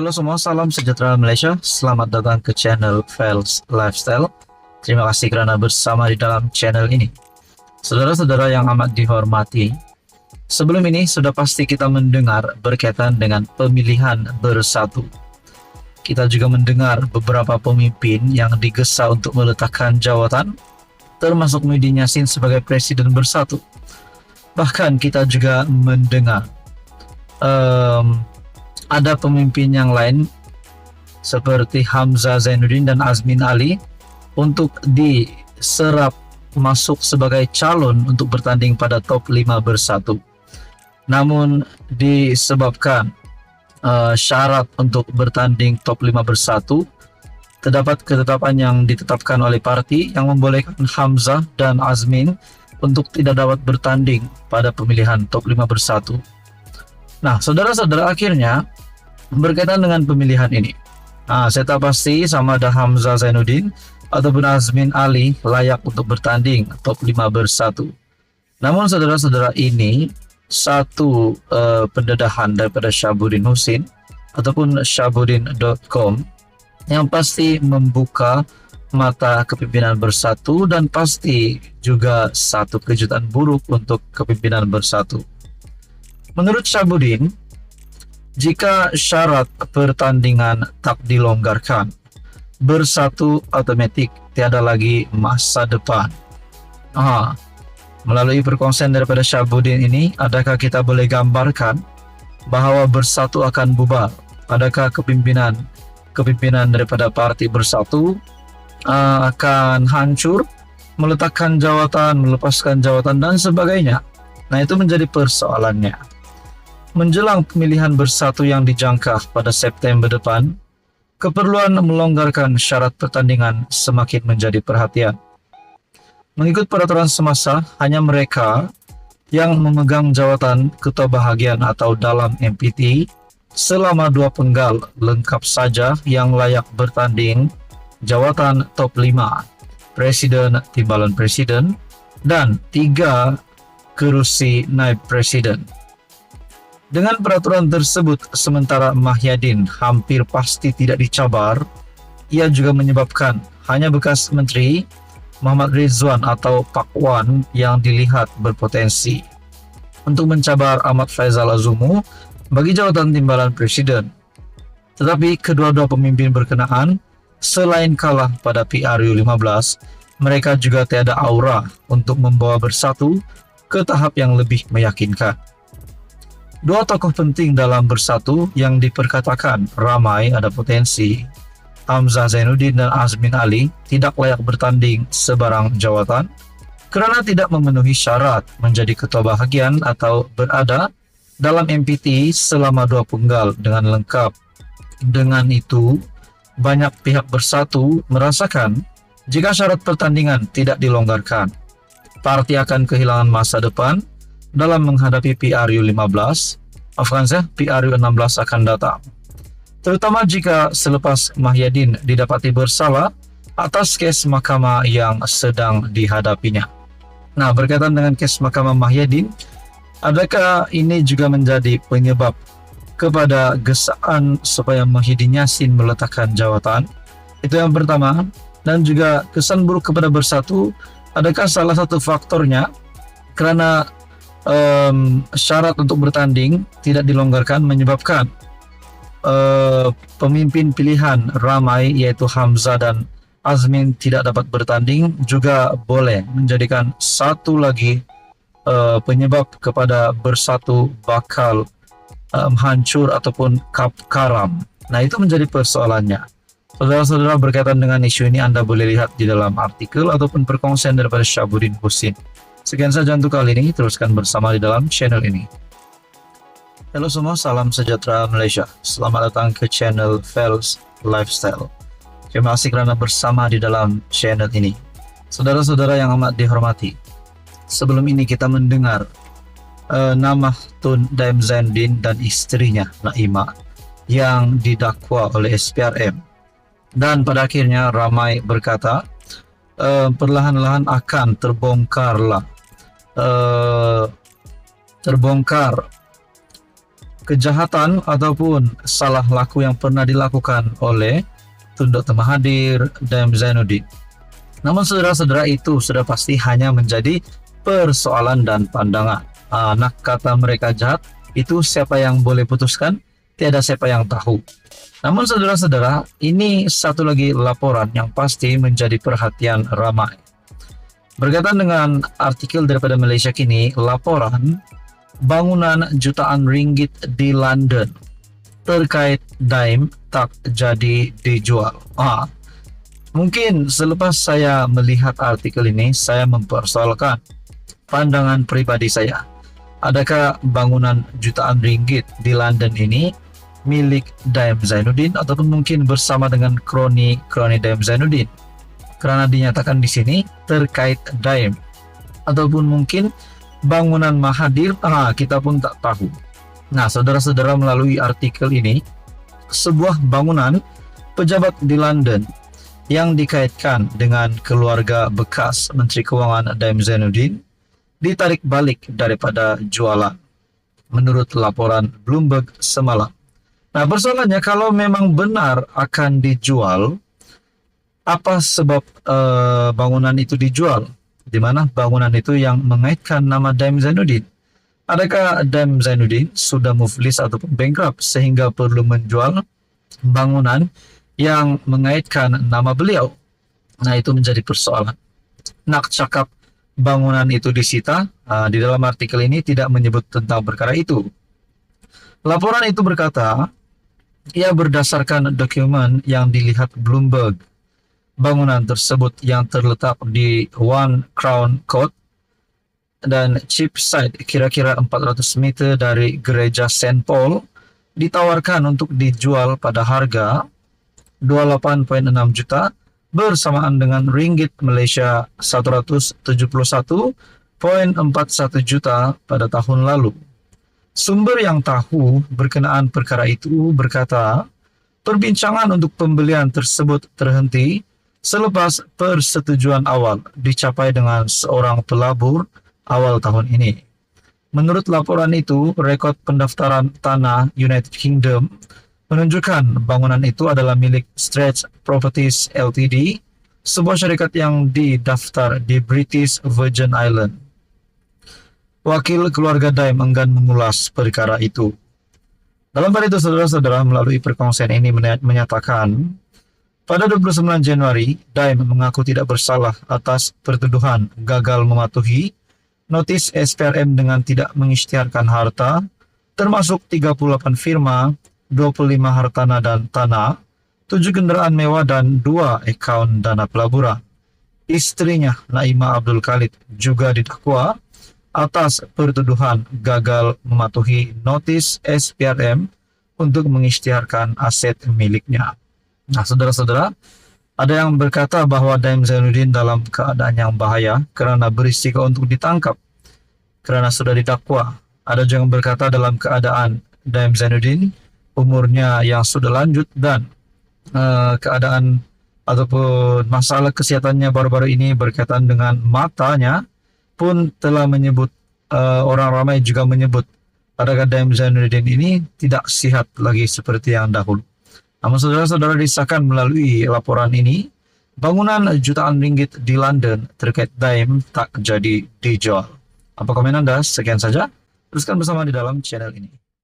Halo semua, salam sejahtera Malaysia. Selamat datang ke channel Fels Lifestyle. Terima kasih karena bersama di dalam channel ini. Saudara-saudara yang amat dihormati, sebelum ini sudah pasti kita mendengar berkaitan dengan pemilihan bersatu. Kita juga mendengar beberapa pemimpin yang digesa untuk meletakkan jawatan, termasuk Muhyiddin Yassin sebagai presiden bersatu. Bahkan kita juga mendengar ada pemimpin yang lain seperti Hamzah Zainuddin dan Azmin Ali untuk diserap masuk sebagai calon untuk bertanding pada top 5 bersatu. Namun disebabkan syarat untuk bertanding top 5 bersatu, terdapat ketetapan yang ditetapkan oleh parti yang membolehkan Hamzah dan Azmin untuk tidak dapat bertanding pada pemilihan top 5 bersatu. Nah, saudara-saudara, akhirnya berkaitan dengan pemilihan ini, saya tak pasti sama ada Hamzah Zainuddin ataupun Azmin Ali layak untuk bertanding top 5 bersatu. Namun saudara-saudara, ini satu pendedahan daripada Syahabuddin Husin ataupun syahabuddin.com yang pasti membuka mata kepimpinan bersatu dan pasti juga satu kejutan buruk untuk kepimpinan bersatu. Menurut Syahabuddin, jika syarat pertandingan tak dilonggarkan, bersatu otomatik tiada lagi masa depan. Melalui perkongsian daripada Syahabuddin ini, adakah kita boleh gambarkan bahwa bersatu akan bubar? Adakah kepimpinan daripada parti bersatu akan hancur, meletakkan jawatan, melepaskan jawatan dan sebagainya? Nah, itu menjadi persoalannya. Menjelang pemilihan bersatu yang dijangka pada September depan, keperluan melonggarkan syarat pertandingan semakin menjadi perhatian. Mengikut peraturan semasa, hanya mereka yang memegang jawatan ketua bahagian atau dalam MPT selama 2 penggal lengkap saja yang layak bertanding jawatan top 5, presiden, timbalan presiden, dan 3 kerusi naib presiden. Dengan peraturan tersebut, sementara Muhyiddin hampir pasti tidak dicabar, ia juga menyebabkan hanya bekas menteri Muhammad Ridzuan atau Pak Wan yang dilihat berpotensi untuk mencabar Ahmad Faizal Azumu bagi jawatan timbalan presiden. Tetapi kedua-dua pemimpin berkenaan, selain kalah pada PRU 15, mereka juga tiada aura untuk membawa bersatu ke tahap yang lebih meyakinkan. Dua tokoh penting dalam bersatu yang diperkatakan ramai ada potensi, Hamzah Zainuddin dan Azmin Ali, tidak layak bertanding sebarang jawatan kerana tidak memenuhi syarat menjadi ketua bahagian atau berada dalam MPT selama 2 penggal dengan lengkap. Dengan itu, banyak pihak bersatu merasakan jika syarat pertandingan tidak dilonggarkan, parti akan kehilangan masa depan dalam menghadapi PRU 15, PRU 16 akan datang. Terutama jika selepas Muhyiddin didapati bersalah atas kes mahkamah yang sedang dihadapinya. Nah, berkaitan dengan kes mahkamah Muhyiddin, adakah ini juga menjadi penyebab kepada gesaan supaya Muhyiddin Yassin meletakkan jawatan? Itu yang pertama. Dan juga kesan buruk kepada bersatu, adakah salah satu faktornya karena syarat untuk bertanding tidak dilonggarkan menyebabkan pemimpin pilihan ramai yaitu Hamzah dan Azmin tidak dapat bertanding, juga boleh menjadikan satu lagi penyebab kepada bersatu bakal hancur ataupun karam. Nah, itu menjadi persoalannya. Saudara-saudara, berkaitan dengan isu ini Anda boleh lihat di dalam artikel ataupun perkongsian daripada Syahabuddin Husin. Sekian saja untuk kali ini, teruskan bersama di dalam channel ini. Halo semua, salam sejahtera Malaysia. Selamat datang ke channel Fels Lifestyle. Terima kasih kerana bersama di dalam channel ini. Saudara-saudara yang amat dihormati, sebelum ini kita mendengar nama Tun Daim Zainuddin dan istrinya Naimah yang didakwa oleh SPRM. Dan pada akhirnya ramai berkata perlahan-lahan akan terbongkar kejahatan ataupun salah laku yang pernah dilakukan oleh Tun Dr. Mahathir Dam Zainuddin. Namun saudara-saudara, itu sudah pasti hanya menjadi persoalan dan pandangan. Anak kata mereka jahat, itu siapa yang boleh putuskan? Tiada siapa yang tahu. Namun saudara-saudara, ini satu lagi laporan yang pasti menjadi perhatian ramai. Berkaitan dengan artikel daripada Malaysia Kini, laporan bangunan jutaan ringgit di London terkait Daim tak jadi dijual. Mungkin selepas saya melihat artikel ini, saya mempersoalkan pandangan pribadi saya. Adakah bangunan jutaan ringgit di London ini milik Dam Zainuddin ataupun mungkin bersama dengan kroni Dam Zainuddin? Karena dinyatakan di sini terkait Daim ataupun mungkin bangunan Mahathir, kita pun tak tahu. Nah, saudara-saudara, melalui artikel ini, sebuah bangunan pejabat di London yang dikaitkan dengan keluarga bekas Menteri Keuangan Dam Zainuddin ditarik balik daripada jualan, menurut laporan Bloomberg semalam. Nah, persoalannya, kalau memang benar akan dijual, apa sebab bangunan itu dijual? Di mana bangunan itu yang mengaitkan nama Dam Zainuddin? Adakah Dam Zainuddin sudah move list ataupun bankrupt sehingga perlu menjual bangunan yang mengaitkan nama beliau? Nah, itu menjadi persoalan. Nak cakap bangunan itu disita, di dalam artikel ini tidak menyebut tentang perkara itu. Laporan itu berkata, ia berdasarkan dokumen yang dilihat Bloomberg, bangunan tersebut yang terletak di One Crown Court dan Cheapside, kira-kira 400 meter dari gereja St. Paul, ditawarkan untuk dijual pada harga 28.6 juta bersamaan dengan ringgit Malaysia 171.41 juta pada tahun lalu. Sumber yang tahu berkenaan perkara itu berkata, perbincangan untuk pembelian tersebut terhenti selepas persetujuan awal dicapai dengan seorang pelabur awal tahun ini. Menurut laporan itu, rekod pendaftaran tanah United Kingdom menunjukkan bangunan itu adalah milik Stretch Properties Ltd, sebuah syarikat yang didaftar di British Virgin Island. Wakil keluarga Daim enggan mengulas perkara itu. Dalam hal itu, saudara-saudara, melalui perkongsian ini menyatakan, pada 29 Januari, Daim mengaku tidak bersalah atas pertuduhan gagal mematuhi notis SPRM dengan tidak mengisytiharkan harta, termasuk 38 firma, 25 hartana dan tanah, 7 kendaraan mewah dan 2 akaun dana pelaburan. Istrinya, Naimah Abdul Khalid, juga didakwa atas pertuduhan gagal mematuhi notis SPRM untuk mengisytiharkan aset miliknya. Nah, saudara-saudara, ada yang berkata bahwa Dam Zainuddin dalam keadaan yang bahaya karena berisiko untuk ditangkap karena sudah didakwa. Ada juga yang berkata dalam keadaan Dam Zainuddin umurnya yang sudah lanjut dan keadaan ataupun masalah kesehatannya baru-baru ini berkaitan dengan matanya pun telah menyebut, orang ramai juga menyebut adakah Dam Zainuddin ini tidak sihat lagi seperti yang dahulu. Namun saudara-saudara, disahkan melalui laporan ini, bangunan jutaan ringgit di London terkait Daim tak jadi dijual. Apa komen Anda? Sekian saja. Teruskan bersama di dalam channel ini.